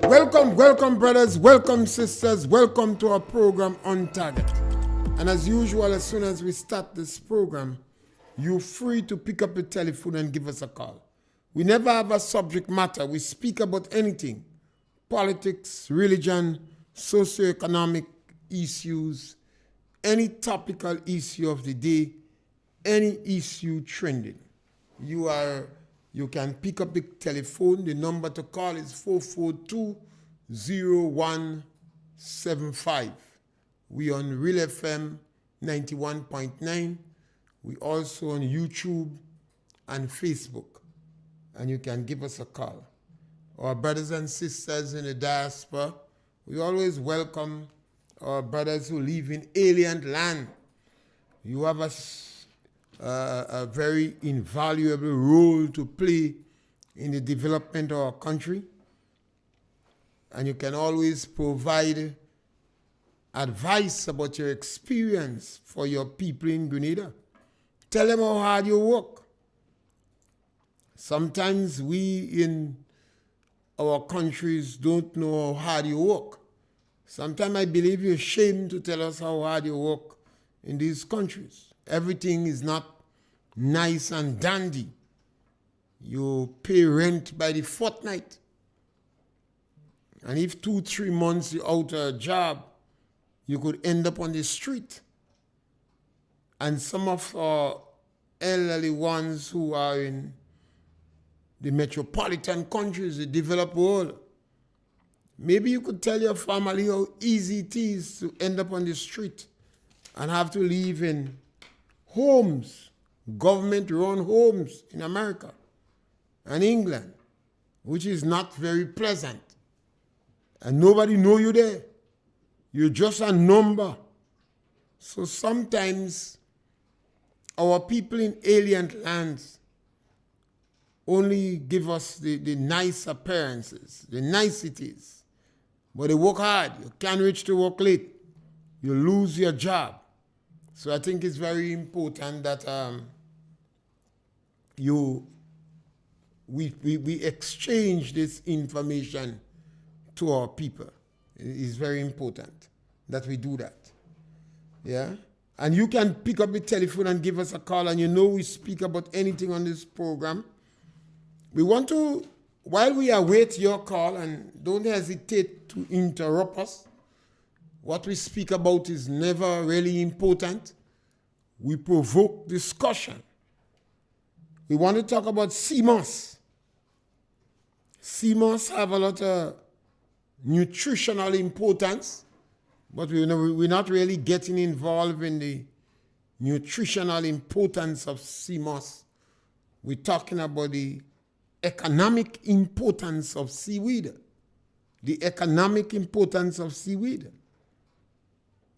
Welcome, brothers, welcome, sisters, welcome to our program On Target. And as usual, as soon as we start this program, you're free to pick up the telephone and give us a call. We never have a subject matter. We speak about anything: politics, religion, socioeconomic issues, any topical issue of the day, any issue trending. You can pick up the telephone. The number to call is 442-0175. We on RealFM 91.9. We also on YouTube and Facebook. And you can give us a call. Our brothers and sisters in the diaspora, we always welcome our brothers who live in alien land. You have a very invaluable role to play in the development of our country. And you can always provide advice about your experience for your people in Grenada. Tell them how hard you work. Sometimes we in our countries don't know how hard you work. Sometimes I believe you're ashamed to tell us how hard you work in these countries. Everything is not nice and dandy. You pay rent by the fortnight. And if 2-3 months you're out of a job, you could end up on the street. And some of our elderly ones who are in the metropolitan countries, the developed world, maybe you could tell your family how easy it is to end up on the street and have to live in homes, government-run homes in America and England, which is not very pleasant. And nobody know you there. You're just a number. So sometimes our people in alien lands only give us the nice appearances, the niceties. But they work hard. You can't reach to work late. You lose your job. So I think it's very important that we exchange this information to our people. It's very important that we do that. Yeah? And you can pick up the telephone and give us a call, and you know we speak about anything on this program. We want to, while we await your call, and don't hesitate to interrupt us. What we speak about is never really important. We provoke discussion. We want to talk about CMOS. CMOS have a lot of nutritional importance, but we're not really getting involved in the nutritional importance of CMOS. We're talking about the economic importance of seaweed. The economic importance of seaweed.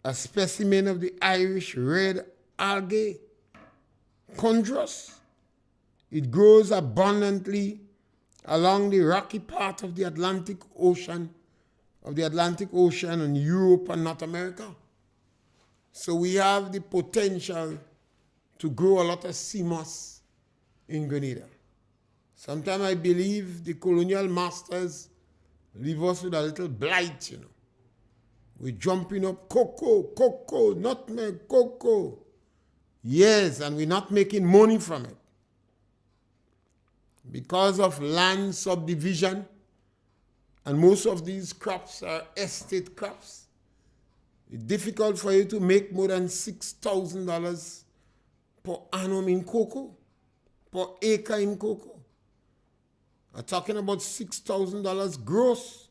A specimen of the Irish red algae, chondrus. It grows abundantly along the rocky part of the Atlantic Ocean in Europe and North America. So we have the potential to grow a lot of CMOS in Grenada. Sometimes I believe the colonial masters leave us with a little blight, We're jumping up cocoa, nutmeg, cocoa. Yes, and we're not making money from it. Because of land subdivision, and most of these crops are estate crops, it's difficult for you to make more than $6,000 per annum in cocoa, per acre in cocoa. I'm talking about $6,000 gross,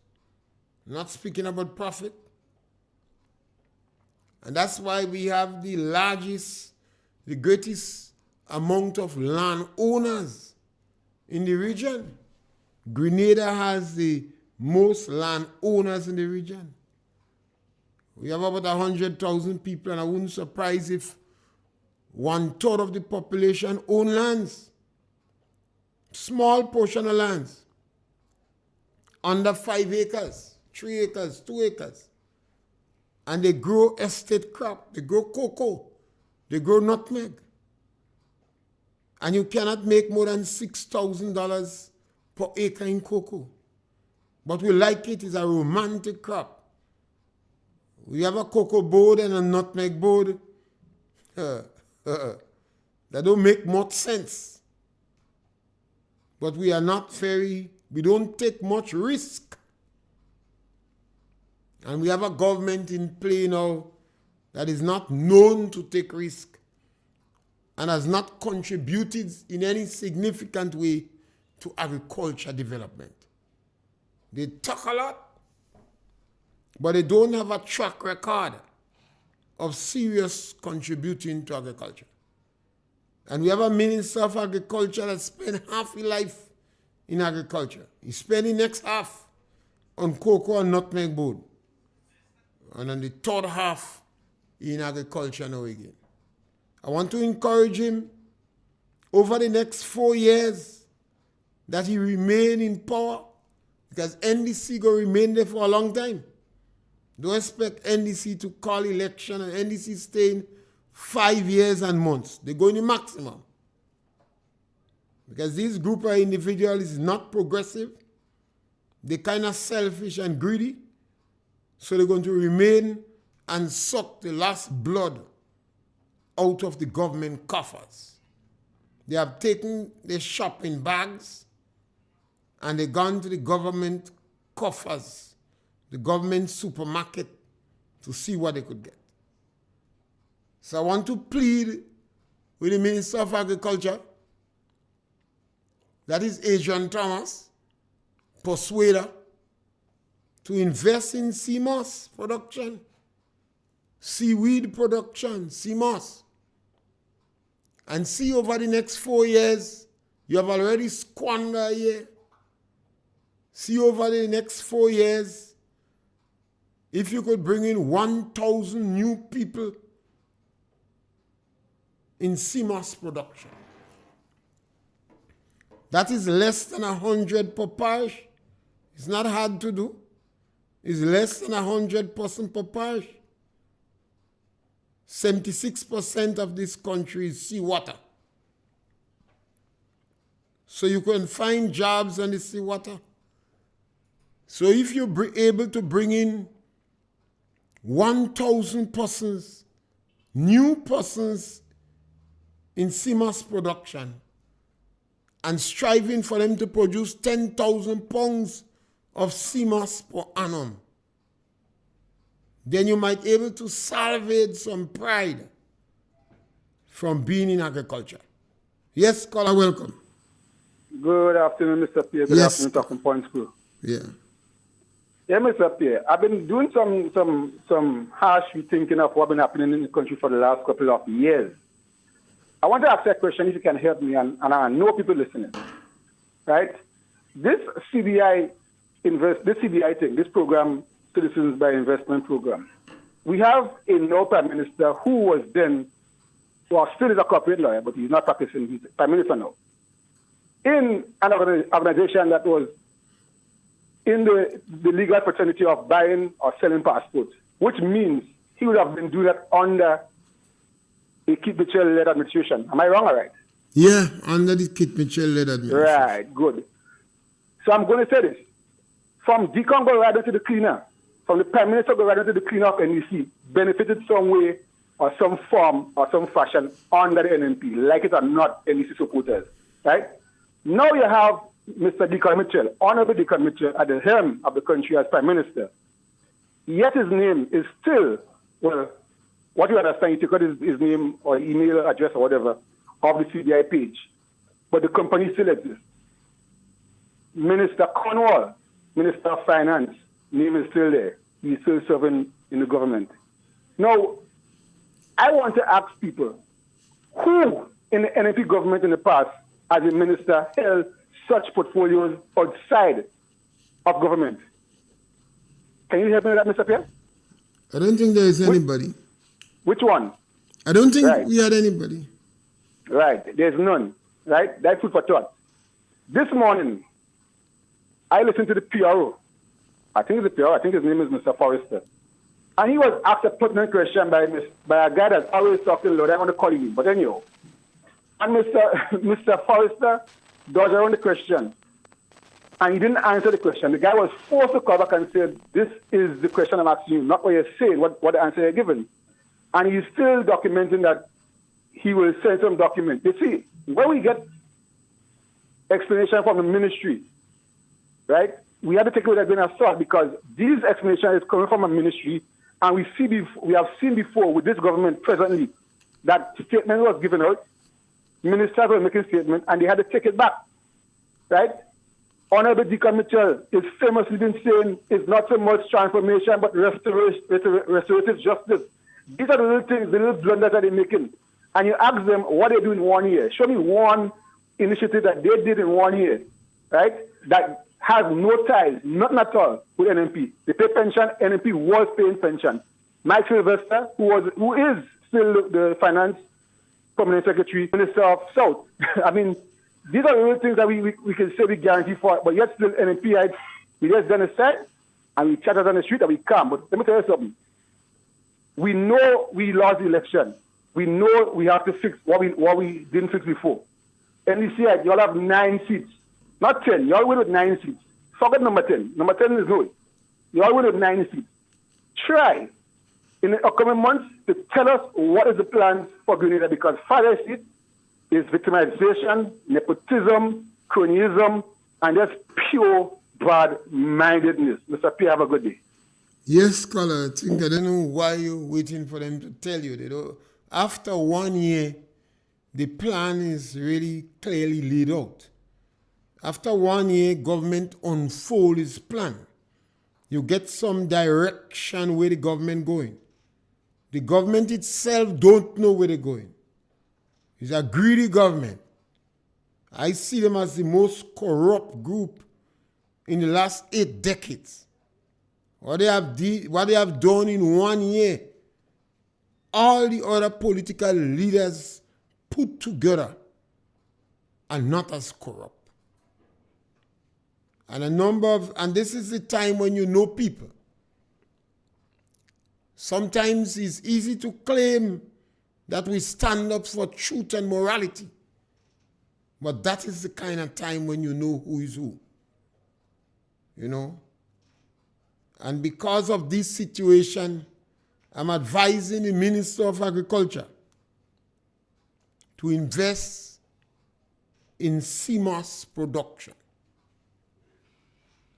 not speaking about profit. And that's why we have the greatest amount of landowners in the region. Grenada has the most landowners in the region. We have about 100,000 people, and I wouldn't surprise if 1/3 of the population own lands. Small portion of lands. Under 5 acres, 3 acres, 2 acres. And they grow estate crop, they grow cocoa, they grow nutmeg. And you cannot make more than $6,000 per acre in cocoa. but we like it. It's a romantic crop. We have a cocoa board and a nutmeg board. That don't make much sense. But we don't take much risk. And we have a government in play now that is not known to take risk and has not contributed in any significant way to agriculture development. They talk a lot, but they don't have a track record of serious contributing to agriculture. And we have a Minister of Agriculture that spent half his life in agriculture. He's spending the next half on cocoa and nutmeg board. And on the third half in agriculture now again. I want to encourage him over the next 4 years that he remain in power, because NDC will remain there for a long time. Don't expect NDC to call election and NDC staying 5 years and months. They're going to maximum. Because this group of individuals is not progressive. They're kind of selfish and greedy. So they're going to remain and suck the last blood out of the government coffers. They have taken their shopping bags and they've gone to the government coffers, the government supermarket, to see what they could get. So I want to plead with the Minister of Agriculture, that is Adrian Thomas, persuader, to invest in CMOS production, seaweed production, CMOS. And see over the next 4 years, you have already squandered a year. See over the next 4 years, if you could bring in 1,000 new people in CMOS production. That is less than 100 per parish. It's not hard to do. It's less than 100 person per parish. 76% of this country is seawater. So you can find jobs on the seawater. So if you're able to bring in 1,000 persons, new persons in CMOS production, and striving for them to produce 10,000 pounds of CMOS per annum, then you might be able to salvage some pride from being in agriculture. Yes, caller, welcome. Good afternoon, Mr. Pierre. Good afternoon, Talking Point School. Yeah. Yeah, Mr. Pierre, I've been doing some harsh rethinking of what's been happening in the country for the last couple of years. I want to ask you a question, if you can help me, and I know people listening. Right? This CBI thing, this program, Citizens by Investment Program, we have a now Prime Minister who was then, well, still is a corporate lawyer, but he's not practicing, he's Prime Minister now, in an organization that was in the legal fraternity of buying or selling passports, which means he would have been doing that under the Kit Mitchell-led administration. Am I wrong or right? Yeah, under the Kit Mitchell-led administration. Right, good. So I'm going to say this. From Deacon go right into the cleaner, from the Prime Minister go right into the cleaner of NEC, benefited some way or some form or some fashion under the NNP, like it or not, NEC supporters. Right? Now you have Mr. Deacon Mitchell, Honorable Deacon Mitchell, at the helm of the country as Prime Minister. Yet his name is still, well, what you understand, you take out his name or email address or whatever of the CBI page. But the company still exists. Minister Cornwall, Minister of Finance, name is still there. He's still serving in the government. Now, I want to ask people, who in the NNP government in the past, as a minister, held such portfolios outside of government? Can you help me with that, Mr. Pierre? I don't think there is anybody. Which one? I don't think we had anybody. Right, there's none. Right, that's food for thought. This morning, I listened to the PRO. I think it's the PRO. I think his name is Mr. Forrester. And he was asked a pertinent question by a guy that's always talking loud. I want to call him, but anyhow. And Mr. Forrester dodged around the question. and he didn't answer the question. The guy was forced to come back and say, this is the question I'm asking you, not what you're saying, what the answer you're given. And he's still documenting that he will send some document. You see, when we get explanation from the ministry, right, we have to take it with a grain of salt because this explanation is coming from a ministry, and we have seen before with this government presently that statement was given out, ministers were making statements, and they had to take it back, right? Honorable Deacon Mitchell is famously been saying it's not so much transformation, but restorative justice. These are the little things, the little blunders that they're making. And you ask them what they do in 1 year. Show me one initiative that they did in 1 year, right? That has no ties, nothing at all, with NMP. They pay pension, NMP was paying pension. Mike Sylvester, who is still the finance permanent secretary, minister of South. I mean, these are the little things that we can say we guarantee for, but yet still NMP, we just done a set and we chatted on the street and we come. But let me tell you something. We know we lost the election. We know we have to fix what we didn't fix before. NDCI, you all have 9 seats. Not 10. You all win with 9 seats. Forget number 10. Number 10 is no. You all win with 9 seats. Try in the upcoming months to tell us what is the plan for Grenada, because Father seat is victimization, nepotism, cronyism, and just pure bad-mindedness. Mr. Pierre, have a good day. Yes, scholar. I think I don't know why you're waiting for them to tell you. They don't. After 1 year, the plan is really clearly laid out. After 1 year, government unfold its plan. You get some direction where the government going. The government itself don't know where they're going. It's a greedy government. I see them as the most corrupt group in the last 8 decades. What they have done in 1 year, all the other political leaders put together are not as corrupt. And this is the time when you know people. Sometimes it's easy to claim that we stand up for truth and morality. But that is the kind of time when you know who is who. You know? And because of this situation, I'm advising the Minister of Agriculture to invest in CMOS production.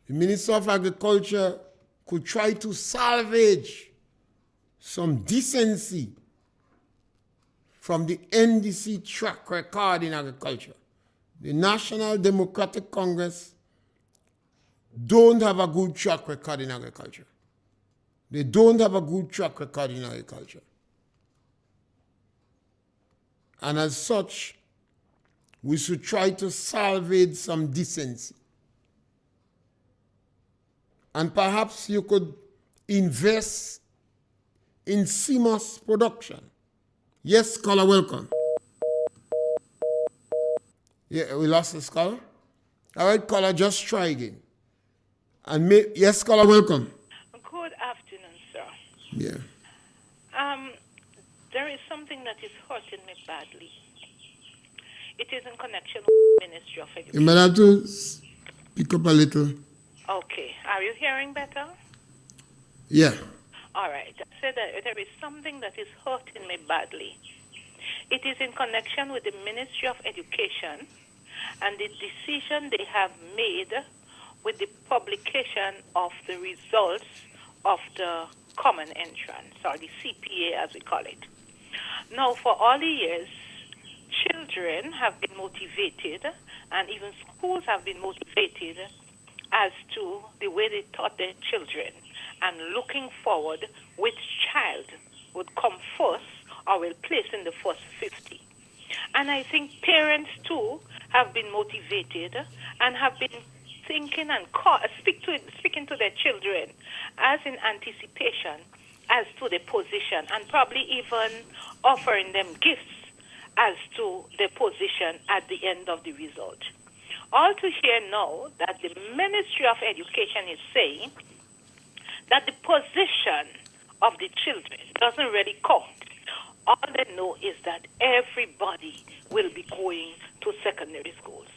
The Minister of Agriculture could try to salvage some decency from the NDC track record in agriculture. The National Democratic Congress don't have a good track record in agriculture. They don't have a good track record in agriculture. And as such, we should try to salvage some decency. And perhaps you could invest in CMOS production. Yes, caller, welcome. Yeah, we lost the caller. All right, caller, just try again. And yes, caller, welcome. Good afternoon, sir. Yeah. There is something that is hurting me badly. It is in connection with the Ministry of Education. You might have to speak up a little. Okay. Are you hearing better? Yeah. All right. I said that there is something that is hurting me badly. It is in connection with the Ministry of Education and the decision they have made with the publication of the results of the Common Entrance, or the CPA as we call it. Now, for all the years, children have been motivated, and even schools have been motivated as to the way they taught their children, and looking forward which child would come first or will place in the first 50. And I think parents, too, have been motivated and have been thinking and speaking to their children as in anticipation as to the position, and probably even offering them gifts as to the position at the end of the result. All to hear now that the Ministry of Education is saying that the position of the children doesn't really count. All they know is that everybody will be going to secondary schools.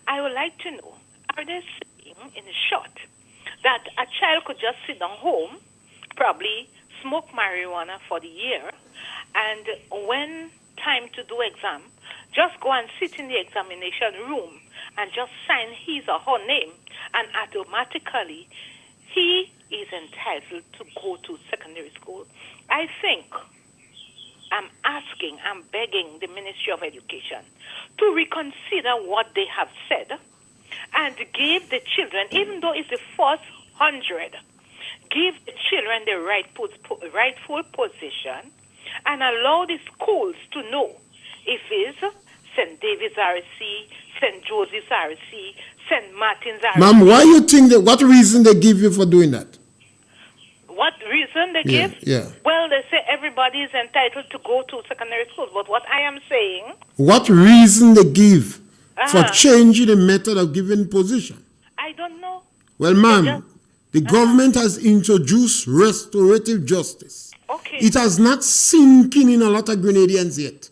I would like to know, are they saying in short, that a child could just sit down home, probably smoke marijuana for the year, and when time to do exam, just go and sit in the examination room and just sign his or her name, and automatically he is entitled to go to secondary school. I think I'm begging the Ministry of Education to reconsider what they have said and give the children, even though it's the first 100, give the children the rightful position and allow the schools to know if it's St. David's RC, St. Joseph's RC, St. Martin's RC. Ma'am, why you think that, what reason they give you for doing that? What reason they give? Yeah. Well, they say everybody is entitled to go to secondary school. But what I am saying... What reason they give for changing the method of giving position? I don't know. Well, ma'am, the government has introduced restorative justice. Okay. It has not sunk in a lot of Grenadians yet.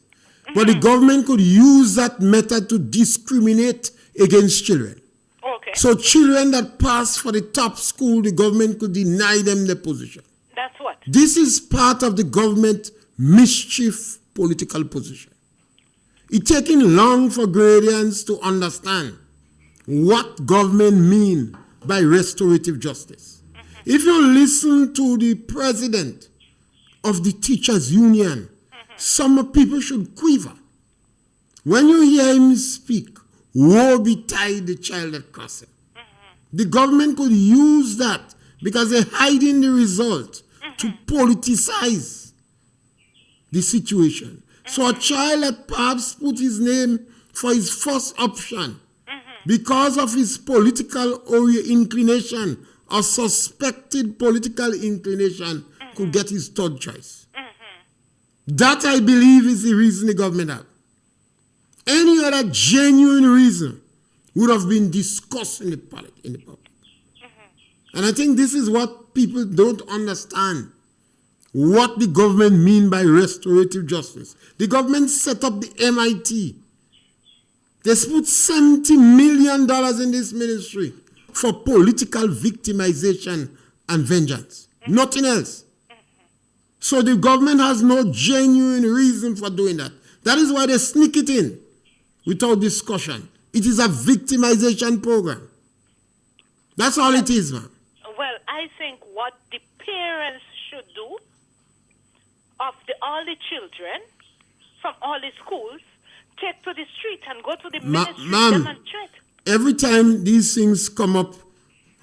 But the government could use that method to discriminate against children. Okay. So children that pass for the top school, the government could deny them the position. That's what? This is part of the government mischief political position. It's taking long for Grenadians to understand what government mean by restorative justice. If you listen to the president of the teachers union, some people should quiver. When you hear him speak, woe betide the child at crossing. The government could use that because they're hiding the result to politicize the situation. So a child that perhaps put his name for his first option because of his political inclination or suspected political inclination could get his third choice. That, I believe, is the reason the government had. Any other genuine reason would have been discussed in the public. And I think this is what people don't understand, what the government mean by restorative justice. The government set up the MIT. They put $70 million in this ministry for political victimization and vengeance. Nothing else. So the government has no genuine reason for doing that. That is why they sneak it in without discussion. It is a victimization program. That's all it is, man. Well, I think what the parents should do of all the children from all the schools, take to the street and go to the ministry and demonstrate. Every time these things come up,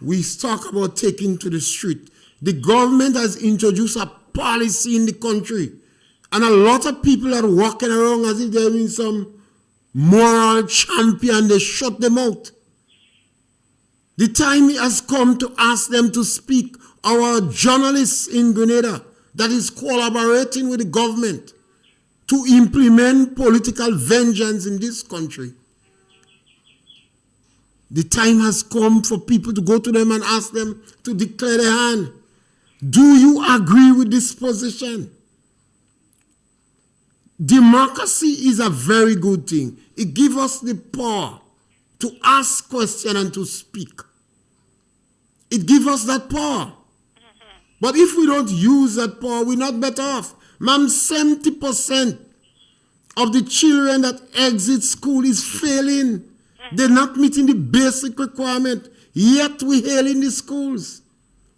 we talk about taking to the street. The government has introduced a policy in the country, and a lot of people are walking around as if they're in some moral champion. They shut them out. The time has come to ask them to speak. Our journalists in Grenada that is collaborating with the government to implement political vengeance in this country. The time has come for people to go to them and ask them to declare their hand. Do you agree with this position? Democracy is a very good thing. It gives us the power to ask questions and to speak. It gives us that power. But if we don't use that power, we're not better off. Ma'am, 70% of the children that exit school is failing. They're not meeting the basic requirement. Yet we hail in the schools.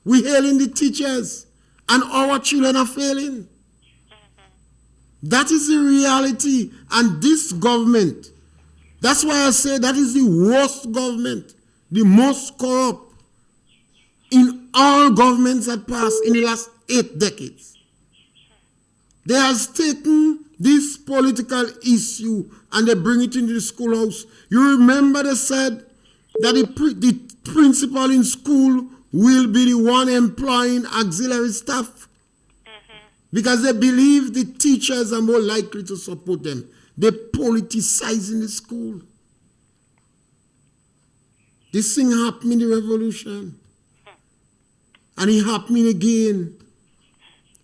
We hail in the teachers. And our children are failing. That is the reality. And this government, that's why I say that is the worst government, the most corrupt in all governments that passed in the last 8 decades. They have taken this political issue and they bring it into the schoolhouse. You remember they said that the principal in school will be the one employing auxiliary staff because they believe the teachers are more likely to support them. They politicize in the school. This thing happened in the revolution. And it happening again.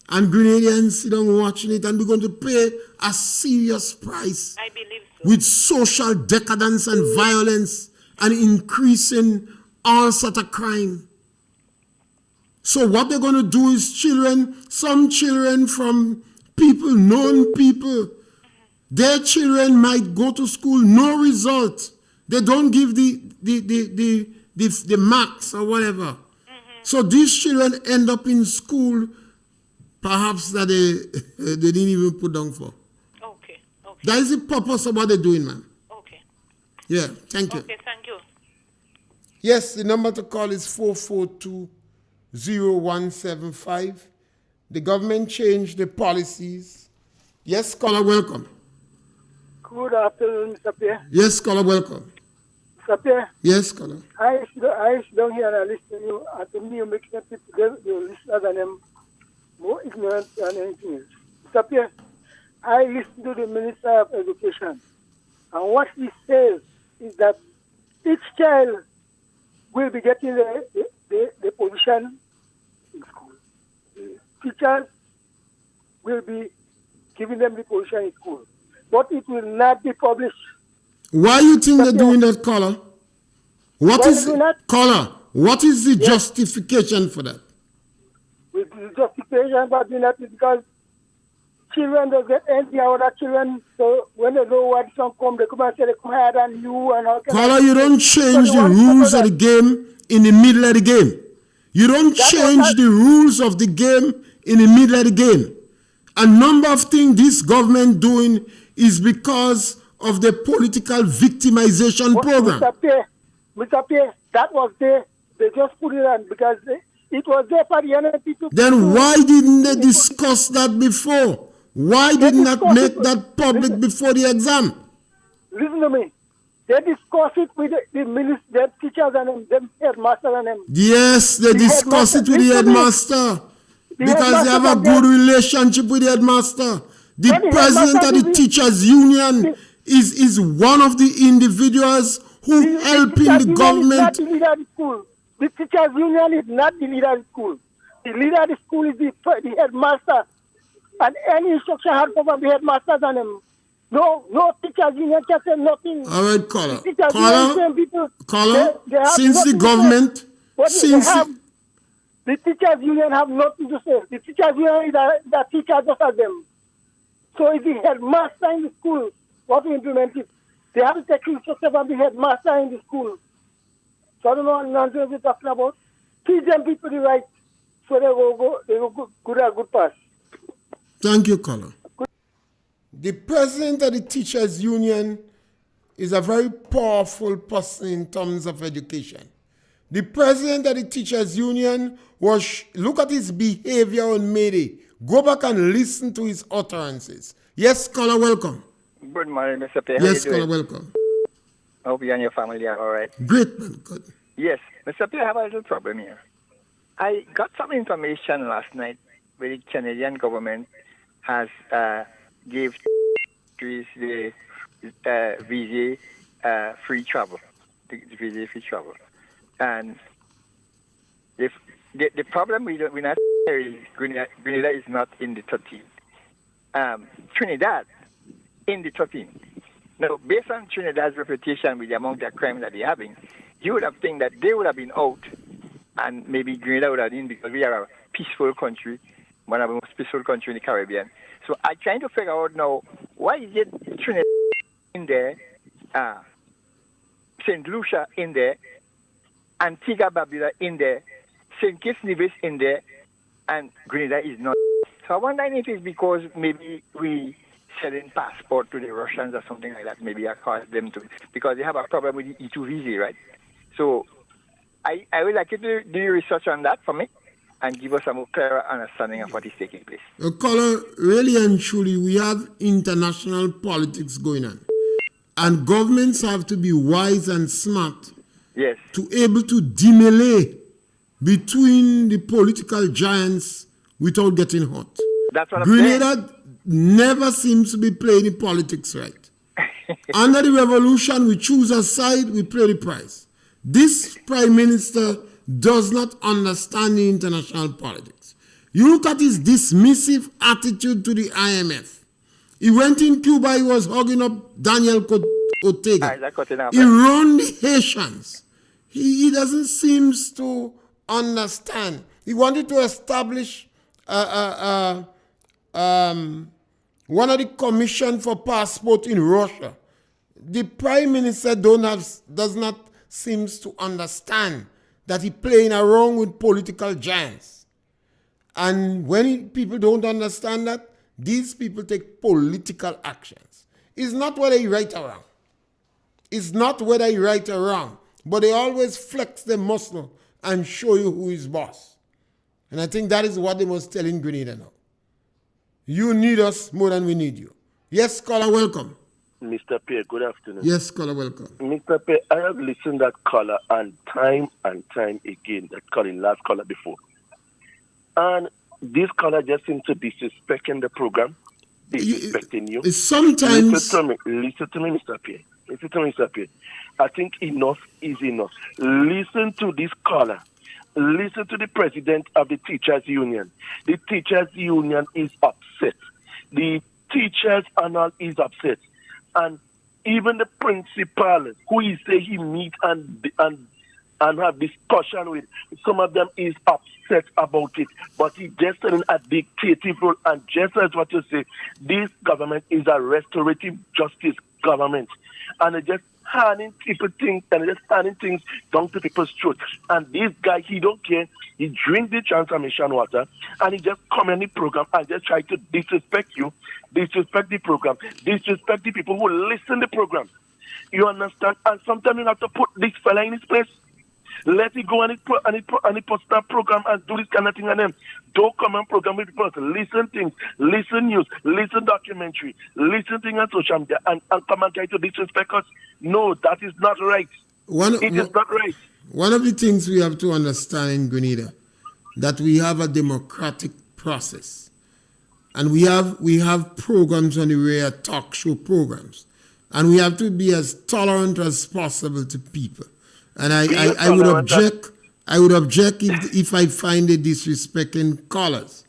And Grenadians sit down watching it, and we're going to pay a serious price. I believe so. With social decadence and violence and increasing all sort of crime. So what they're going to do is some children from known people, their children might go to school, no result. They don't give the marks or whatever. So these children end up in school, perhaps that they didn't even put down for. Okay. That is the purpose of what they're doing, ma'am. Okay. Yeah, thank you. Okay, thank you. Yes, the number to call is 442-0175. The government changed the policies. Yes, caller, welcome. Good afternoon, Mr. Pierre. Yes, caller, welcome. Mr. Pierre, Yes, caller. I sit down here and I listen to you, and to me, you make the people, the listeners and them more ignorant than anything else. Mr. Pierre, I listen to the Minister of Education, and what he says is that each child will be getting the position in school. The teachers will be giving them the position in school, but it will not be published. Why you think they're doing that, caller? What is the justification for that? With the justification for doing that is because children don't get any other children, so when they know what some come, they come and say they come higher than you and all. Caller, you don't change the rules of the game in the middle of the game. You don't change the rules of the game in the middle of the game. A number of things this government doing is because of the political victimization program. Mr. Pierre, that was there. They just put it on because it was there for the NNP to. Then why didn't they discuss that before? Why did not make that public before the exam? Listen to me. They discuss it with the teachers and them headmasters and them. Yes, they discuss it with the headmaster because they have a good relationship with the headmaster. The president of the teachers union is one of the individuals who helping the government. The teachers union is not the leader of the school. The leader of the school is the headmaster. And any instruction had come from the headmasters and them. No teachers union can say nothing. All right, caller. Since the government, the teachers union have nothing to say. The teachers union is the teacher just as them. So if the headmaster in the school want to implement it, they have to take instruction from the headmaster in the school. So I don't know what nonsense you're talking about. Teach them people the right so they go good pass. Thank you, caller. The president of the teachers union is a very powerful person in terms of education. The president of the teachers union look at his behavior on May Day. Go back and listen to his utterances. Yes, caller, welcome. Good morning, Mr. Pierre. Yes, caller, welcome. I hope you and your family are all right. Great, man. Good. Yes, Mr. Pierre, I have a little problem here. I got some information last night where the Canadian government has gave the visa free travel, the visa free travel, and the problem we not here is Grenada is not in the 13. Trinidad in the 13. Now, based on Trinidad's reputation with the amount of crime that they're having, you would have think that they would have been out, and maybe Grenada would have been, because we are a peaceful country, one of the most peaceful countries in the Caribbean. So I'm trying to figure out now, why is it Trinidad in there, St. Lucia in there, Antigua Barbuda in there, St. Kitts Nevis in there, and Grenada is not. So I wonder if it's because maybe we selling passport to the Russians or something like that. Maybe I caused them to, because they have a problem with the E2 visa, right? So I would like you to do your research on that for me and give us a more clearer understanding of what is taking place. Caller, really and truly, we have international politics going on. And governments have to be wise and smart, yes, to able to demolay between the political giants without getting hot. That's what Grenada never seems to be playing in politics right. Under the revolution, we choose a side, we pay the price. This prime minister does not understand the international politics. You look at his dismissive attitude to the IMF. He went in Cuba, he was hugging up Daniel Ortega. He run the Haitians. He doesn't seem to understand. He wanted to establish one of the commission for passport in Russia. The Prime Minister does not seem to understand that he playing around with political giants. And when people don't understand that, these people take political actions. It's not whether he right or wrong. It's not whether he right or wrong, but they always flex their muscle and show you who is boss. And I think that is what they must tell in Grenada now. You need us more than we need you. Yes, caller, welcome. Mr. Pierre, good afternoon. Yes, caller, welcome. Mr. Pierre, I have listened to that caller and time again, that calling last caller before. And this caller just seems to be disrespecting the program, disrespecting you. Sometimes... Listen to me, Mr. Pierre. Listen to me, Mr. Pierre. I think enough is enough. Listen to this caller. Listen to the president of the teachers union. The teachers union is upset. The teachers and all is upset. And even the principal who he say he meet and have discussion with, some of them is upset about it. But he just in a dictative role. And just as what you say, this government is a restorative justice government. And it just handing people things and just handing things down to people's throat. And this guy, he don't care. He drink the transformation water and he just come in the program and just try to disrespect you, disrespect the program, disrespect the people who listen to the program. You understand? And sometimes you have to put this fella in his place. Let it go and it post that program and do this kind of thing and then don't come and program with people. Listen things, listen news, listen documentary, listen things on social media and come and try to disrespect us. No, that is not right. It is not right. One of the things we have to understand in Grenada, that we have a democratic process. And we have programs on the radio, talk show programs. And we have to be as tolerant as possible to people. And I would object if I find it disrespecting callers.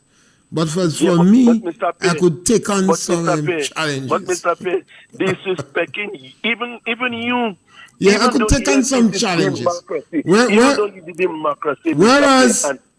But for me, Pierre, I could take on some challenges. But Mr. Pierre, disrespecting even you. Yeah, I could take on some challenges.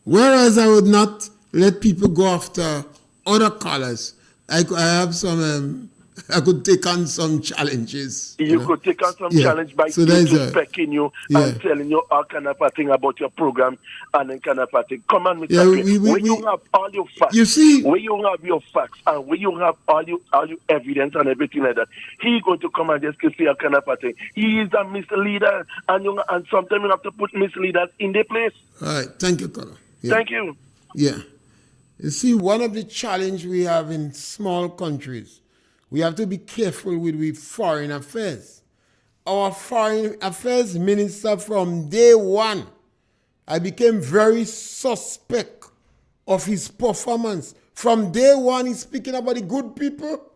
Whereas I would not let people go after other callers. I have some... I could take on some challenges. You could take on some challenge by disrespecting you and telling you all kind of a thing about your program and then kind of a thing. Come on, Mr. Pierre. When you have all your facts, you see, when you have your facts and when you have all your evidence and everything like that, he's going to come and just say all kind of a thing. He is a misleader and sometimes you have to put misleaders in their place. All right. Thank you, Colonel. Yeah. Thank you. Yeah. You see, one of the challenges we have in small countries, we have to be careful with foreign affairs. Our foreign affairs minister from day one, I became very suspect of his performance. From day one, he's speaking about the good people.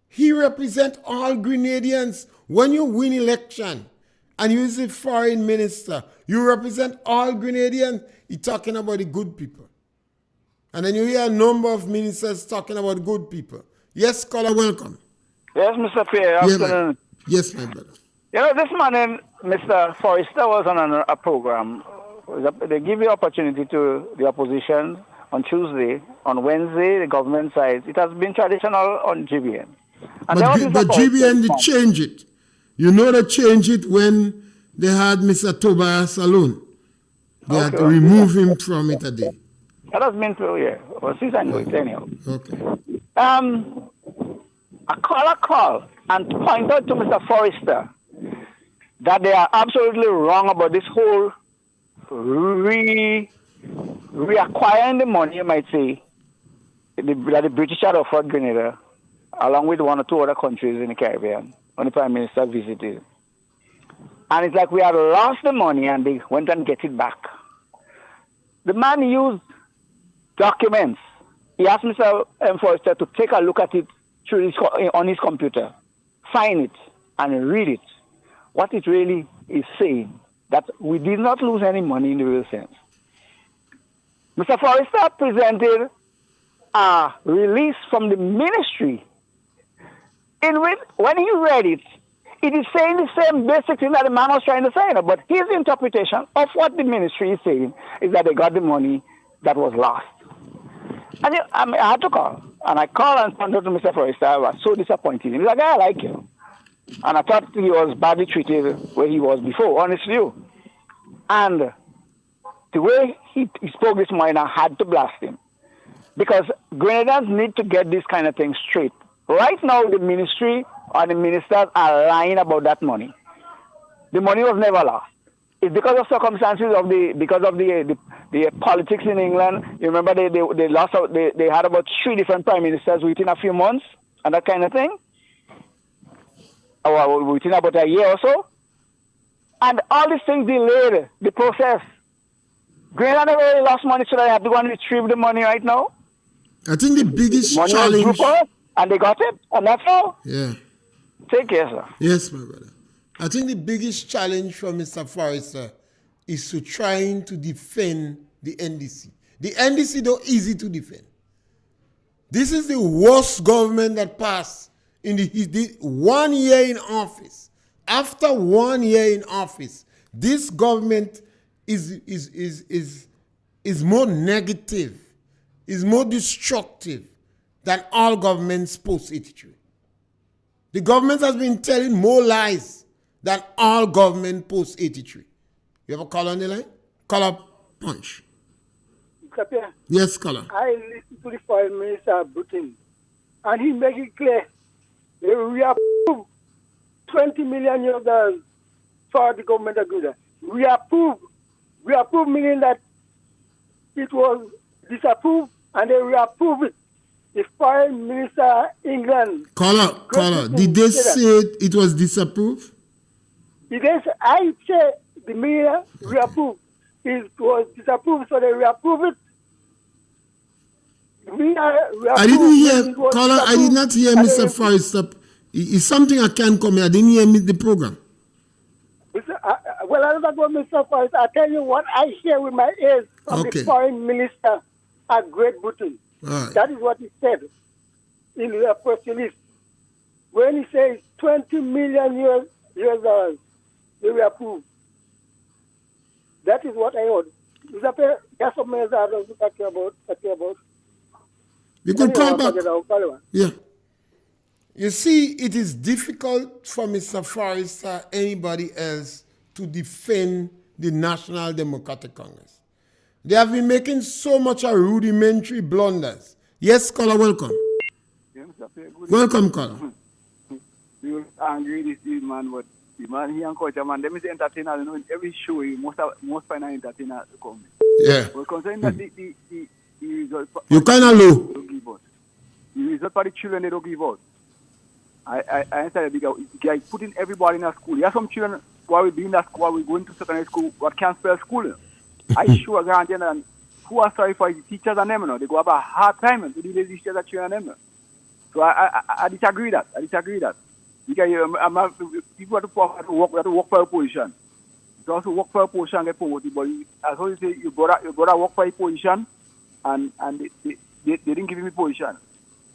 He represents all Grenadians. When you win election and you is the foreign minister, you represent all Grenadians. He's talking about the good people. And then you hear a number of ministers talking about good people. Yes, caller, welcome. Yes, Mr. Pierre. Afternoon. Yes, my brother. You know, this morning, Mr. Forrester was on a program. They give the opportunity to the opposition on Tuesday. On Wednesday, the government side. It has been traditional on GBN. But GBN did change it. You know they changed it when they had Mr. Tobias alone. They had to remove him from it a day. That has been for a year. Or since I know it anyhow. Okay. A caller called and pointed out to Mr. Forrester that they are absolutely wrong about this whole reacquiring the money, you might say, that the British had offered Grenada, along with one or two other countries in the Caribbean, when the Prime Minister visited. And it's like we had lost the money and they went and get it back. The man used documents. He asked Mr. Forrester to take a look at it on his computer, find it, and read it. What it really is saying, that we did not lose any money in the real sense. Mr. Forrester presented a release from the ministry in which, when he read it, it is saying the same basic thing that the man was trying to say. But his interpretation of what the ministry is saying is that they got the money that was lost. And I had to call. And I called and pointed to Mr. Forrester. I was so disappointed. He's like, I like you. And I thought he was badly treated where he was before, honestly. And the way he spoke this morning, I had to blast him. Because Grenadians need to get this kind of thing straight. Right now, the ministry or the ministers are lying about that money. The money was never lost. It's because of circumstances of the politics in England. You remember they lost out. They had about 3 different prime ministers within a few months and that kind of thing. Or within about a year or so. And all these things delayed the process. Grenada never really lost money, so they have to go and retrieve the money right now. I think the biggest money challenge... was grouped, and they got it, and that's all. Yeah. Take care, sir. Yes, my brother. I think the biggest challenge for Mr. Forrester is to trying to defend the NDC. The NDC, though, easy to defend. This is the worst government that passed in the 1 year in office. After 1 year in office, this government is more negative, is more destructive than all governments post-83. The government has been telling more lies than all government post-83. You have a caller on the line? Caller punch. Pierre, Yes, caller. I listened to the Foreign Minister Britain, and he made it clear they reapprove $20 million for the government of Grenada. Reapprove meaning that it was disapproved, and they reapprove it. The Foreign Minister England. Caller, did they say it was disapproved? I say the media reapproved. It was disapproved, so they reapprove it. I didn't hear, caller, I did not hear Mr. Forrester. It's something I can't comment. I didn't hear the program. Well, I don't know, Mr. Forrester. I tell you what I hear with my ears from the Foreign Minister at Great Britain. Right. That is what he said in the press release. When he says $20 million, they will approve. That is what I heard. Is that that's what I was talking about. You could call back. Yeah. You see, it is difficult for Mr. Forrester, anybody else, to defend the National Democratic Congress. They have been making so much of rudimentary blunders. Yes, caller, welcome. Yes, welcome, caller. We were angry this man, but the man here and culture man, them is entertainer, you know, in every show, most final entertainer come. Yeah. But concerning that the result, you're kind of low. The result for the children, they don't give out. I answer because putting everybody in a school. There are some children while we be in that school, while we going to secondary school, what can't spell school. I sure guarantee and who are sorry for the teachers and them, you know, they go have a hard time to deal with the teachers and children and them. So I disagree that. Because people have to work for a position. You also work for a position and get promoted, but as always say, you gotta work for a position and they didn't give him a position.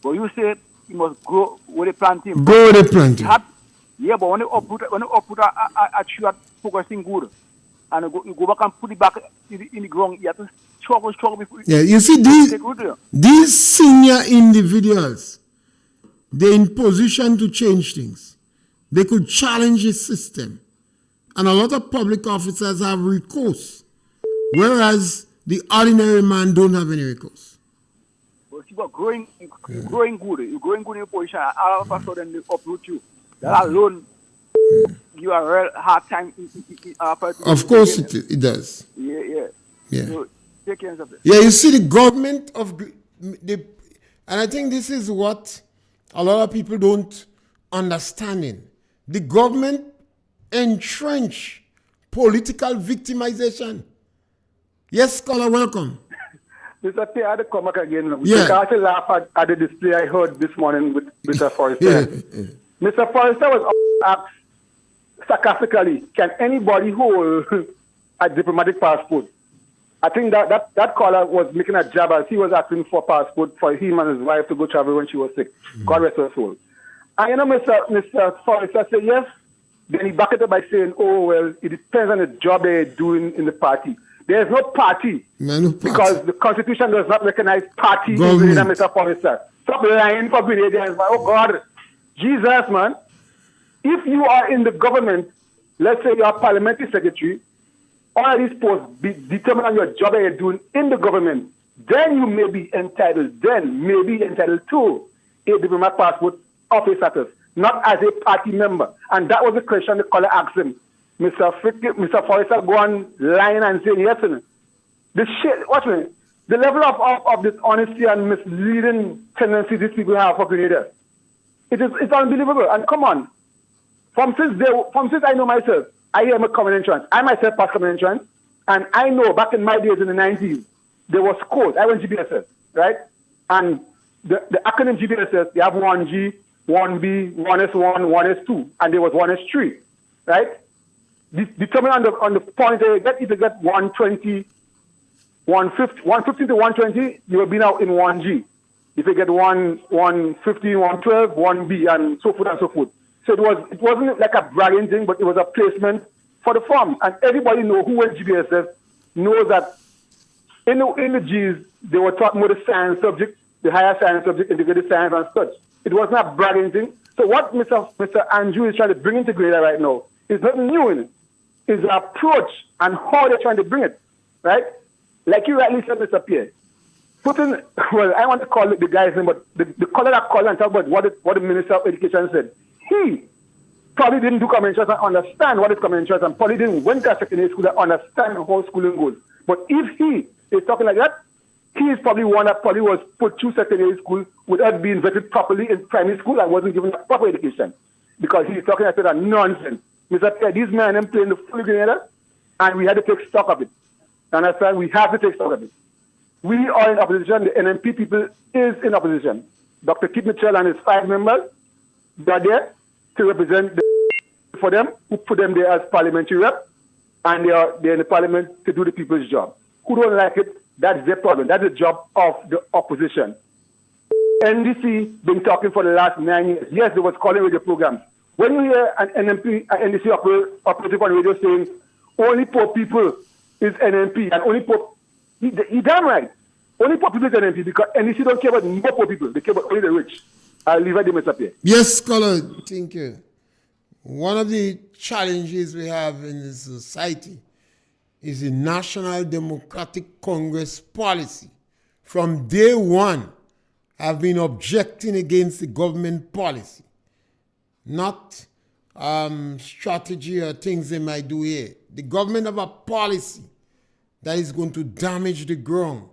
But you say you must grow with a planting. Grow with a planting. Yeah, but when you uproot a tree progressing good, and you go back and put it back in the ground, you have to struggle before. Yeah, you see these senior individuals, they're in position to change things. They could challenge the system. And a lot of public officers have recourse, whereas the ordinary man don't have any recourse. But you are growing good. You're growing good in your position. All of a sudden, they uproot you. That alone, you are a real hard time. Of course it does. Yeah. So, take care of it. Yeah, you see the government of and I think this is what a lot of people don't understand. The government entrench political victimization. Yes, caller, welcome. Mr. Pierre, I had to come back again. Yeah. I actually laugh at the display I heard this morning with Mr. Forrester. Mr. Forrester was asked sarcastically, can anybody hold a diplomatic passport? I think that caller was making a jab as he was asking for a passport for him and his wife to go travel when she was sick. God rest her soul. And you know, Mr. Forrester said, yes, Then he back it up by saying, oh, well, it depends on the job they're doing in the party. There is no party because the Constitution does not recognize party in Grenada, Mr. Forrester. Stop lying for Grenadians, man. Oh, God. Jesus, man. If you are in the government, let's say you are parliamentary secretary, all of these posts be determined on your job that you're doing in the government, then you may be entitled to a diplomat passport of a status, not as a party member. And that was the question the caller asked him. Mr. Forrester go on lying and saying yes. Watch me. The level of dishonesty and misleading tendency these people have for Grenada, it's unbelievable. And come on, from since I know myself, I am a common entrance. I myself passed common entrance, and I know back in my days in the 90s, there was codes. I went GBSS, right? And the acronym GBSS, they have 1G, 1B, 1S1, 1S2, and there was 1S3, right? Determined on the point that you get, if you get 120, 150 to 120, you will be now in 1G. If you get 150, 112, 1B, and so forth and so forth. So it wasn't like a bragging thing, but it was a placement for the form. And everybody who went GBSS knows that in the G's, they were taught more the science subject, the higher science subject, integrated science and such. It wasn't a bragging thing. So what Mr. Andrew is trying to bring into Grenada right now is nothing new in it. It's the approach and how they're trying to bring it, right? Like you rightly said, Mr. Pierre. I want to call it the guy's name, but the caller that called and talked about what the Minister of Education said. He probably didn't do common interest and understand what is common interest, and probably didn't went to secondary school and understand how schooling goes. But if he is talking like that, he is probably one that probably was put through secondary school without being vetted properly in primary school and wasn't given a proper education. Because he's talking about that nonsense. Mr. Pierre, these men are playing the full Grenada, and we had to take stock of it. Understand? We have to take stock of it. We are in opposition. The NMP people is in opposition. Dr. Kit Mitchell and his 5 members, they are there to represent for them, who put them there as parliamentary rep, and they're in the parliament to do the people's job. Who don't like it, that's their problem. That's the job of the opposition. NDC been talking for the last 9 years. Yes, they was calling radio programs. When you hear an NMP, an NDC operative on radio saying only poor people is NMP, and only poor, he damn right. Only poor people is NMP because NDC don't care about more poor people. They care about only the rich. I'll leave it there, Mr. Pierre. Yes, scholar. Thank you. One of the challenges we have in the society is the National Democratic Congress policy. From day one, I've been objecting against the government policy, not strategy or things they might do here. The government have a policy that is going to damage the ground.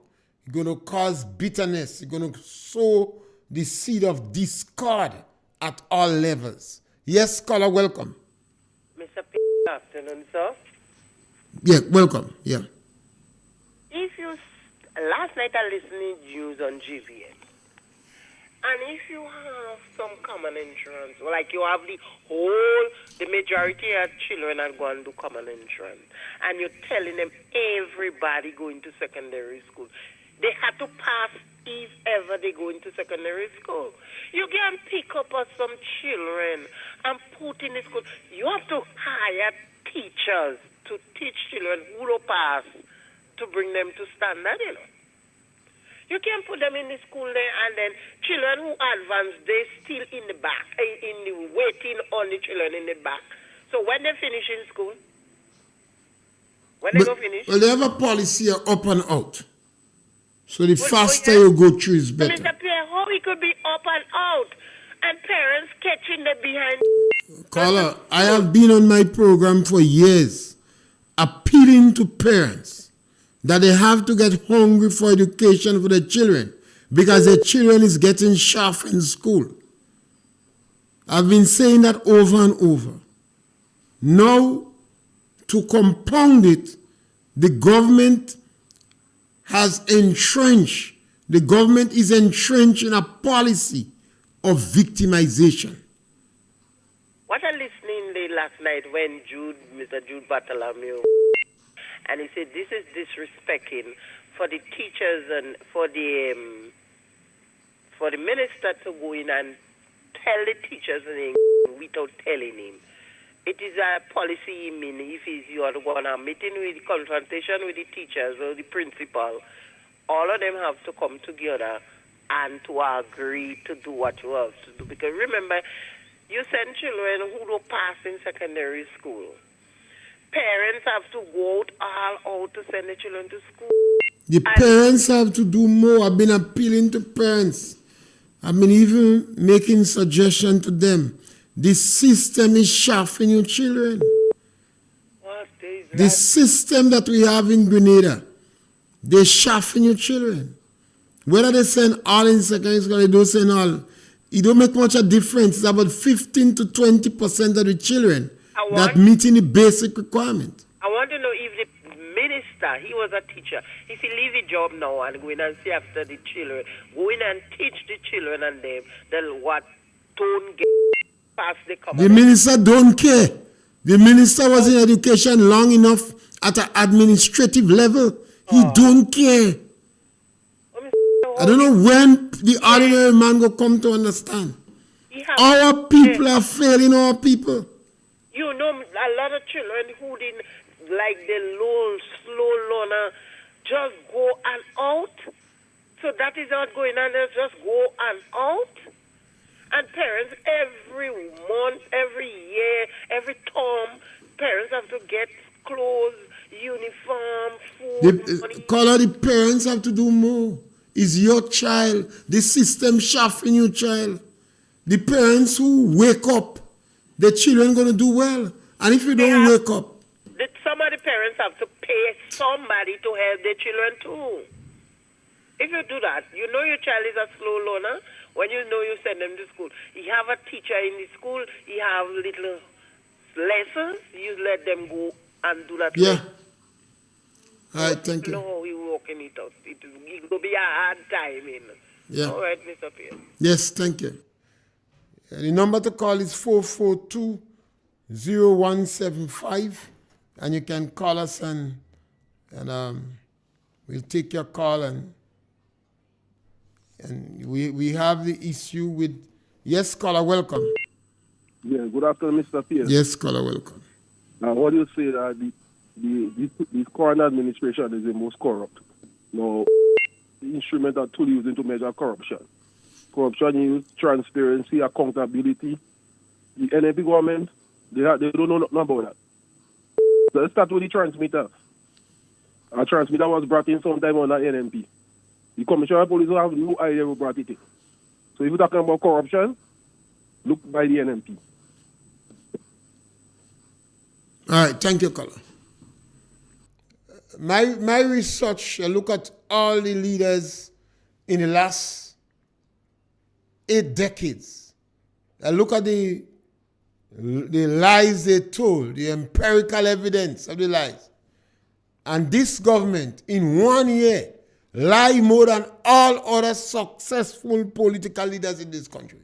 It's going to cause bitterness. It's going to sow the seed of discord at all levels. Yes, scholar, welcome. Mr. P. Good afternoon, sir. Yeah, welcome. Yeah. Last night I listened to news on GVN. And if you have some common insurance, like you have the majority of children are going to common insurance, and you're telling them everybody going to secondary school, they have to pass if ever they go into secondary school. You can pick up some children and put in the school. You have to hire teachers to teach children who don't pass to bring them to standard, you know. You can put them in the school there, and then children who advance, they still in the back, waiting on the children in the back. So when they finish in school, they go finish. Well, they have a policy of up and out. So the faster you go through is better. Mr. Pierre, how it could be up and out, and parents catching the behind. Caller, I have been on my program for years, appealing to parents that they have to get hungry for education for their children because their children is getting sharp in school. I've been saying that over and over. Now, to compound it, the government is entrenched in a policy of victimization. What I listening late last night when Mr. Jude Bartholomew, and he said this is disrespecting for the teachers and for the minister to go in and tell the teachers without telling him. it is a policy, if you are going to meeting with confrontation with the teachers or the principal, all of them have to come together and to agree to do what you have to do. Because remember, you send children who don't pass in secondary school. Parents have to go all out to send the children to school. The parents have to do more. I've been appealing to parents. I've been even making suggestions to them. The system is shafting your children. The system that we have in Grenada, they're shafting your children. Whether they send all in secondary school, they don't send all. It don't make much a difference. It's about 15 to 20% of the children that meeting the basic requirement. I want to know if the minister, he was a teacher, if he leave his job now and go in and see after the children, go in and teach the children and them then what don't get past the common. The minister don't care. The minister was in education long enough at an administrative level. He don't care. I don't know when the ordinary man will come to understand. Our people are failing our people. You know, a lot of children who didn't like the slow learner just go and out. So that is not going on. They just go and out. And parents, every month, every year, every term, parents have to get clothes, uniform, food, money. Color, the parents have to do more. It's your child. The system shafting your child. The parents who wake up, the children going to do well. And if you don't wake up, some of the parents have to pay somebody to help their children too. If you do that, you know your child is a slow learner. When you know you send them to school, you have a teacher in the school, you have little lessons, you let them go and do that. Yeah. All right, thank you. You know how we working it out. It will be a hard time. Yeah. All right, Mr. Pierre. Yes, thank you. The number to call is 442-0175, and you can call us and we'll take your call and we have the issue with. Yes, caller, welcome. Yeah, good afternoon, Mr. Pierre. Yes, caller, welcome. Now, what do you say that the current administration is the most corrupt? No, the instrument that tool using to measure corruption. Corruption use transparency, accountability. The NAP government, they don't know nothing about that. So let's start with the transmitter. A transmitter was brought in sometime on the NMP. The Commissioner of Police will have no idea who brought it in. So if you're talking about corruption, look by the NMP. All right, thank you, caller. My research, I look at all the leaders in the last 8 decades. I look at the lies they told, the empirical evidence of the lies. And this government, in 1 year, lie more than all other successful political leaders in this country.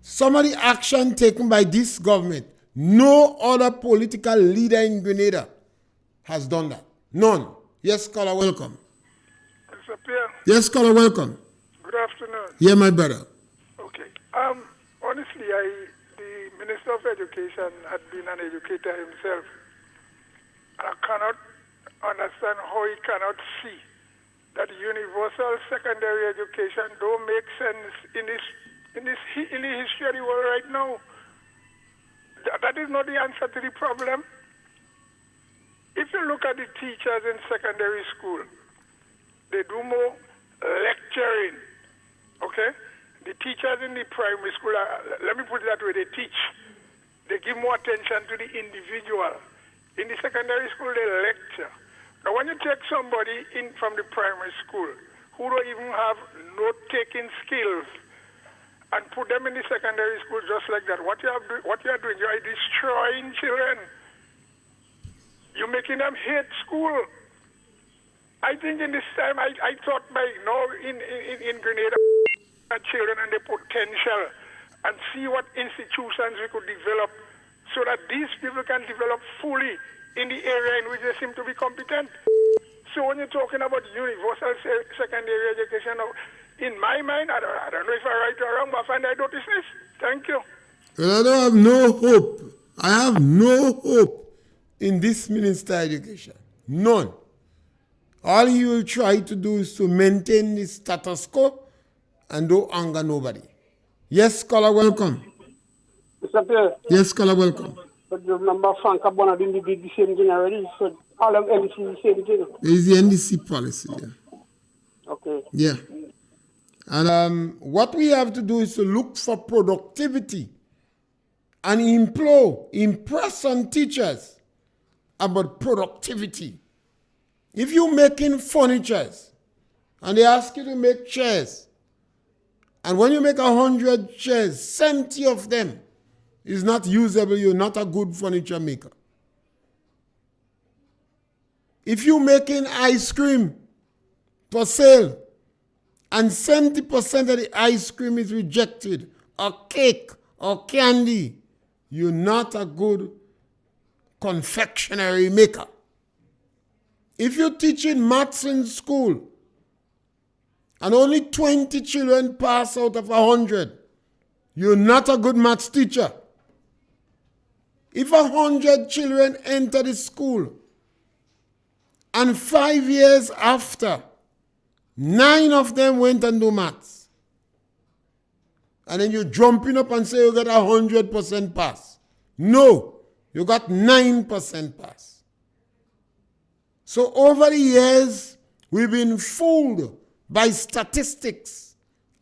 Some of the action taken by this government, no other political leader in Grenada has done that. None. Yes, caller, welcome. Mr. Pierre. Yes, caller, welcome. Good afternoon. Yeah, my brother. Okay. Honestly, the Minister of Education had been an educator himself. And I cannot understand how he cannot see that universal secondary education don't make sense in the history of the world right now. That is not the answer to the problem. If you look at the teachers in secondary school, they do more lecturing, okay? The teachers in the primary school, let me put it that way, they teach. They give more attention to the individual. In the secondary school, they lecture. Now, when you take somebody in from the primary school who don't even have note-taking skills and put them in the secondary school just like that, what you are doing, you are destroying children. You're making them hate school. I think in this time, I thought by now in Grenada, children and their potential, and see what institutions we could develop so that these people can develop fully in the area in which they seem to be competent. So when you're talking about universal secondary education, in my mind, I don't know if I'm right or wrong, but I find I notice this. Thank you. Well, I don't have no hope I have no hope in this Minister of Education. None. All he will try to do is to maintain the status quo and don't anger nobody. Yes, caller, welcome. Mr. Pierre, Yes, caller, welcome. but you remember Frank Abona did the same thing already, so all of NDC the same thing. There is the NDC policy, yeah. Okay. Yeah. And what we have to do is to look for productivity and impress on teachers about productivity. If you're making furnitures and they ask you to make chairs, and when you make 100 chairs, 70 of them is not usable, you're not a good furniture maker. If you're making ice cream for sale and 70% of the ice cream is rejected, or cake or candy, you're not a good confectionery maker. If you're teaching maths in school and only 20 children pass out of 100, you're not a good maths teacher. If 100 children enter the school and 5 years after, 9 of them went and do maths, and then you're jumping up and say you got 100% pass. No, you got 9% pass. So over the years, we've been fooled by statistics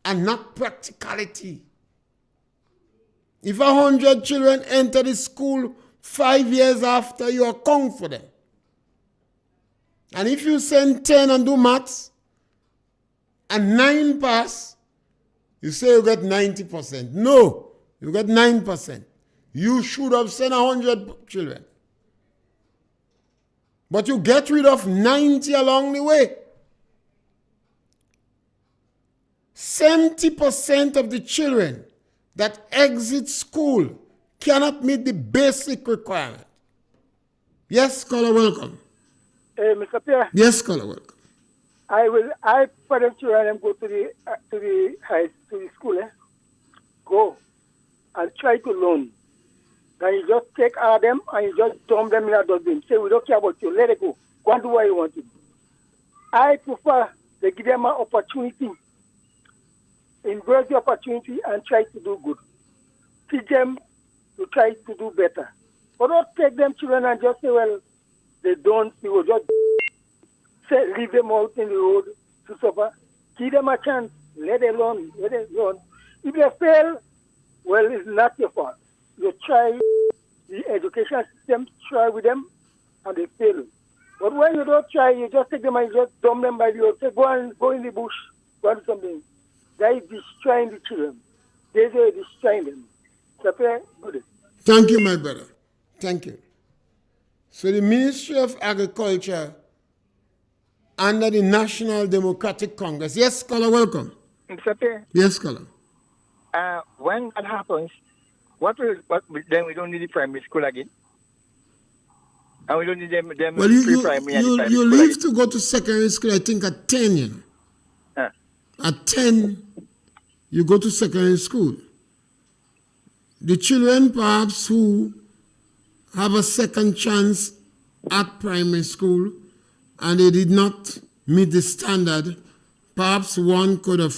and not practicality. If 100 children enter the school 5 years after, you account for them. And if you send 10 and do maths, and 9 pass, you say you got 90%. No, you got 9%. You should have sent 100 children. But you get rid of 90 along the way. 70% of the children that exit school cannot meet the basic requirement. Yes, caller, welcome. Hey, Mr. Pierre. Yes, caller, welcome. I for them children go to the school, go and try to learn. Then you just take all of them and you just dump them in a dustbin. Say, we don't care about you, let it go. Go and do what you want to do. I prefer they give them an opportunity, embrace the opportunity and try to do good. Teach them to try to do better. But don't take them children and just say, well, they don't, you will just say, leave them out in the road to suffer. Give them a chance. Let them learn. Let them learn. If they fail, well, it's not your fault. You try the education system, try with them, and they fail. But when you don't try, you just take them and you just dump them by the road. Say, go in the bush, go and do something. They are destroying the children. They are destroying them. So, good. Thank you, my brother. Thank you. So the Ministry of Agriculture under the National Democratic Congress. Yes, caller, welcome. Mr. Pierre, Yes, caller. when that happens, then we don't need the primary school again? And we don't need them Well, pre-primary and the primary you school leave again? to go to secondary school, I think, at 10, you know. At 10, you go to secondary school. The children, perhaps, who have a second chance at primary school and they did not meet the standard, perhaps one could have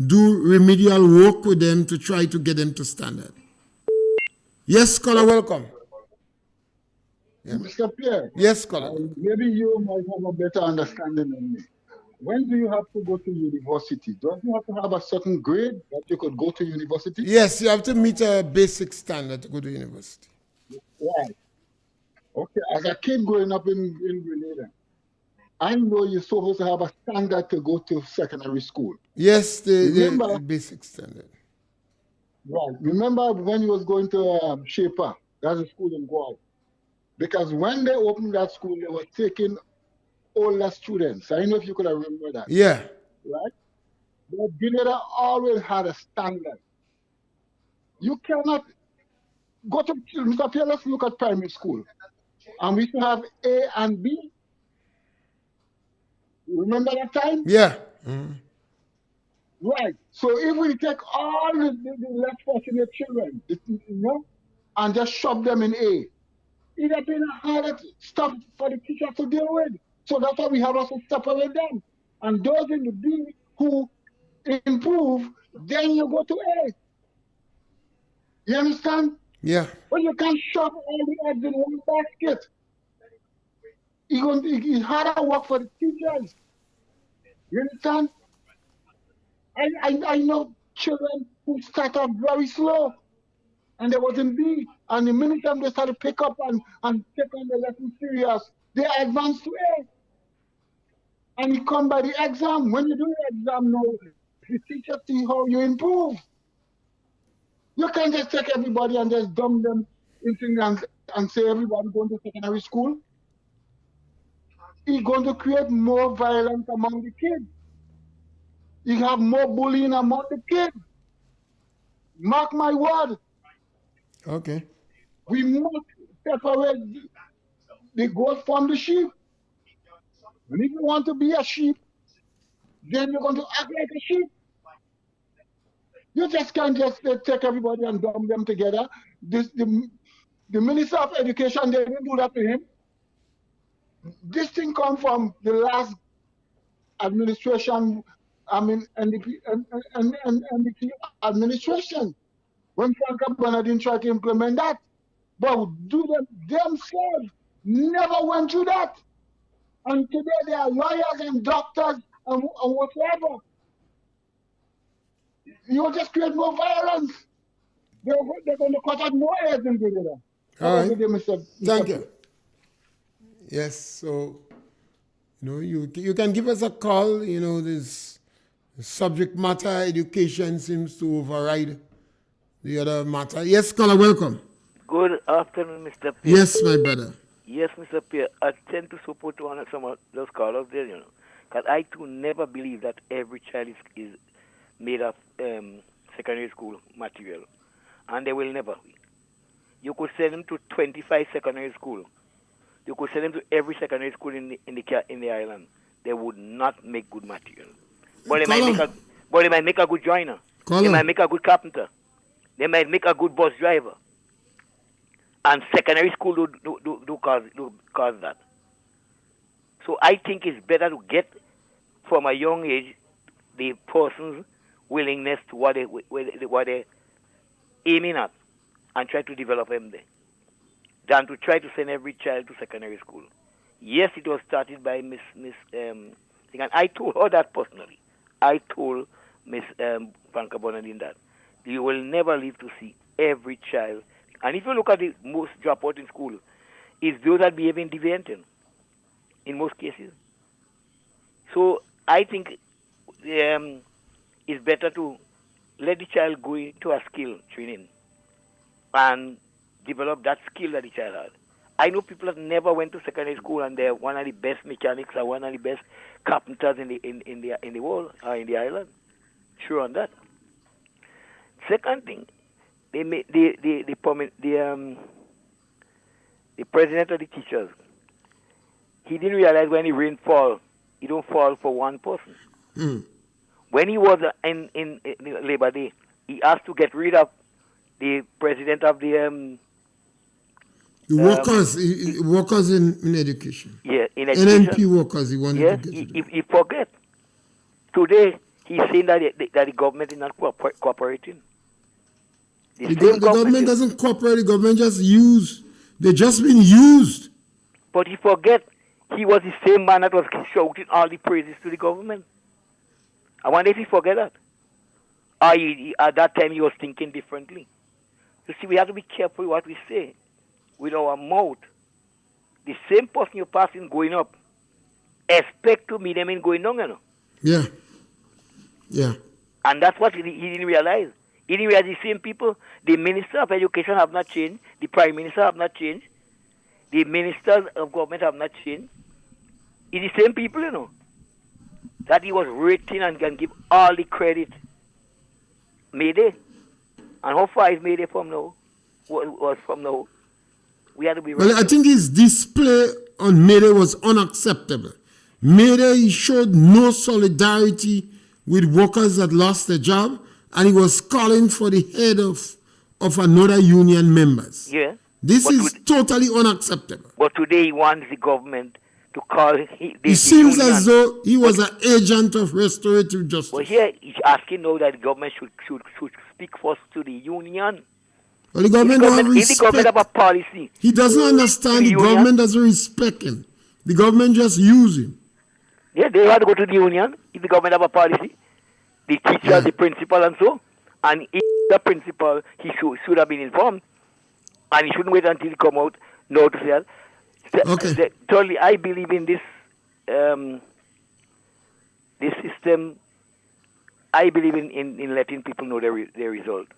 do remedial work with them to try to get them to standard. Yes, caller, welcome. Yeah. Mr. Pierre. Yes, caller. Maybe you might have a better understanding than me. When do you have to go to university? Don't you have to have a certain grade that you could go to university? Yes, you have to meet a basic standard to go to university. Right. Okay, as a kid growing up in Grenada, I know you're supposed to have a standard to go to secondary school. Yes, the basic standard. Right. Remember when you was going to Shaper, that's a school in Guam. Because when they opened that school, they were taking older students. I don't know if you could remember that. Yeah. Right? But Grenada always had a standard. You cannot go to, Mr. Pierre, let's look at primary school. And we should have A and B. Remember that time? Yeah. Mm-hmm. Right. So if we take all the less fortunate children, you know, and just shove them in A. It has been harder stuff for the teachers to deal with. So that's why we have to separate them. And those in the B who improve, then you go to A. You understand? Yeah. But you can't shove all the eggs in one basket. It's harder work for the teachers. You understand? I know children who start off very slow and they was in B, and the minute time they start to pick up and take on the lesson serious, they advance to A. And you come by the exam. When you do the exam now, the teacher see how you improve. You can't just take everybody and just dump them in things and say everybody going to secondary school. It's going to create more violence among the kids. You have more bullying among the kids. Mark my word. Okay. We must separate the goat from the sheep. And if you want to be a sheep, then you're going to act like a sheep. You just can't just take everybody and dump them together. The Minister of Education, they didn't do that to him. This thing comes from the last administration, NDP administration, when Frank Bernardine tried to implement that. But themselves never went through that. And today they are lawyers and doctors and whatever. You'll just create more violence. They're going to cut out more heads in Grenada. All right. Thank you. Yes, so, you can give us a call. This subject matter, education seems to override the other matter. Yes, caller, welcome. Good afternoon, Mr. Pierre. Yes, my brother. Yes, Mr. Pierre. I tend to support one of some of those callers there, because I too never believe that every child is made of secondary school material, and they will never be. You could send them to 25 secondary school. You could send them to every secondary school in the island. They would not make good material. But they might make a good joiner. They might make a good carpenter. They might make a good bus driver. And secondary school do cause that. So I think it's better to get from a young age the person's willingness to what they're aiming at and try to develop them there, than to try to send every child to secondary school. Yes, it was started by Miss and I told her that personally. I told Miss Franca Bonadine that you will never live to see every child. And if you look at the most dropout in school, it's those that behaving deviant in most cases. So I think it's better to let the child go into a skill training and develop that skill that the child had. I know people that never went to secondary school and they're one of the best mechanics or one of the best carpenters in the world or in the island. Sure on that. Second thing, they made the president of the teachers. He didn't realize when the rain fall, it don't fall for one person. Mm. When he was in Labor Day, he asked to get rid of the president of the workers in education. Yeah, in education. NNP workers, he wanted to get rid of. He forget. Today, he's saying that the government is not cooperating. The government doesn't cooperate. The government they just been used. But he forget he was the same man that was shouting all the praises to the government. I wonder if he forget that. Or at that time he was thinking differently. You see, we have to be careful what we say with our mouth. The same person you're passing going up, expect to meet them in going down, Yeah. Yeah. And that's what he didn't realize. He didn't realize the same people, the Minister of Education have not changed, the Prime Minister have not changed, the Ministers of Government have not changed. It's the same people, that he was rating and can give all the credit. Mayday. And how far is Mayday from now? Was from now? We had to be Well, I think his display on Mayday was unacceptable. Mayday, he showed no solidarity with workers that lost their job, and he was calling for the head of of another union members. Yeah. This But is totally unacceptable. But today he wants the government to call It seems as though he was an agent of restorative justice. But here he's asking now that the government should speak first to the union. Well, the government don't have If the government have a respect. policy. He doesn't understand. The union. government doesn't respect him. The government just use him. Yeah, they have to go to the union if the government have a policy. The teacher, the principal, and so. And if the principal, he should have been informed. And he shouldn't wait until he come out now to say that. Okay. Thirdly, I believe in this this system. I believe in letting people know their result.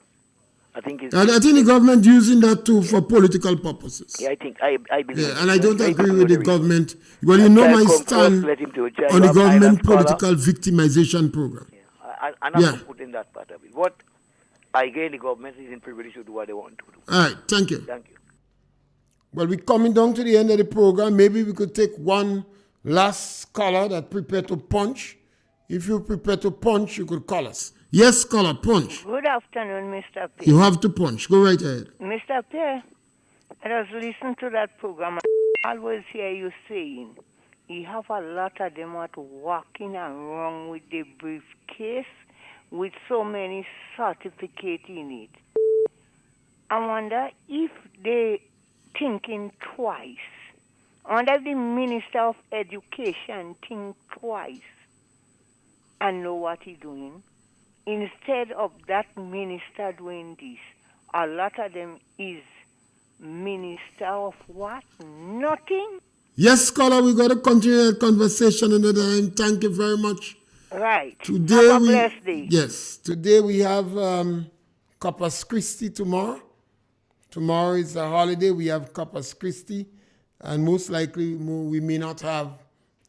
I think And I think the government using that too for political purposes. Yeah, I believe. Yeah, and I don't agree with the government. Well, you know my stand on the government political victimization program. I'm not put in that part of it. What again, the government is in privilege to do what they want to do. All right, thank you. Thank you. Well, we're coming down to the end of the program. Maybe we could take one last caller that prepared to punch. If you prepare to punch, you could call us. Yes, caller, punch. Good afternoon, Mr. Pierre. You have to punch. Go right ahead. Mr. Pierre, I was listening to that program. I always hear you saying you have a lot of them what walking around with the briefcase with so many certificates in it. I wonder if they thinking twice. I wonder if the Minister of Education think twice and know what he's doing. Instead of that minister doing this, a lot of them is minister of what? Nothing. Yes, caller, we got to continue the conversation another time. Thank you very much. Right. Today have a blessed day. Yes. Today we have Corpus Christi tomorrow. Tomorrow is a holiday. We have Corpus Christi. And most likely we may not have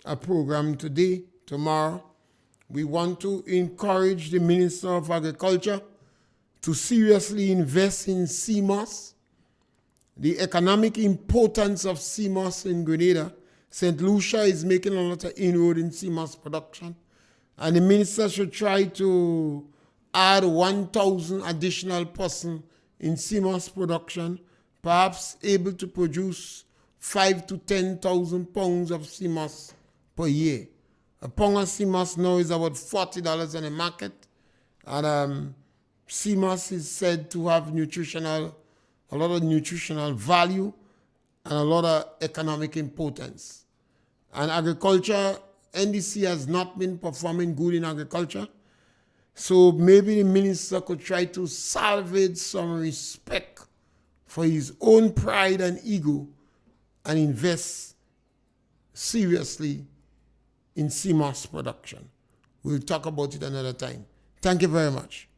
a program today, tomorrow. We want to encourage the Minister of Agriculture to seriously invest in CMOS. The economic importance of CMOS in Grenada. St. Lucia is making a lot of inroad in CMOS production. And the minister should try to add 1,000 additional person in CMOS production, perhaps able to produce 5,000 to 10,000 pounds of CMOS per year. A pound of CMOS now is about $40 in the market. And CMOS is said to have a lot of nutritional value and a lot of economic importance. And agriculture, NDC has not been performing good in agriculture. So maybe the minister could try to salvage some respect for his own pride and ego and invest seriously in CMOS production. We'll talk about it another time. Thank you very much.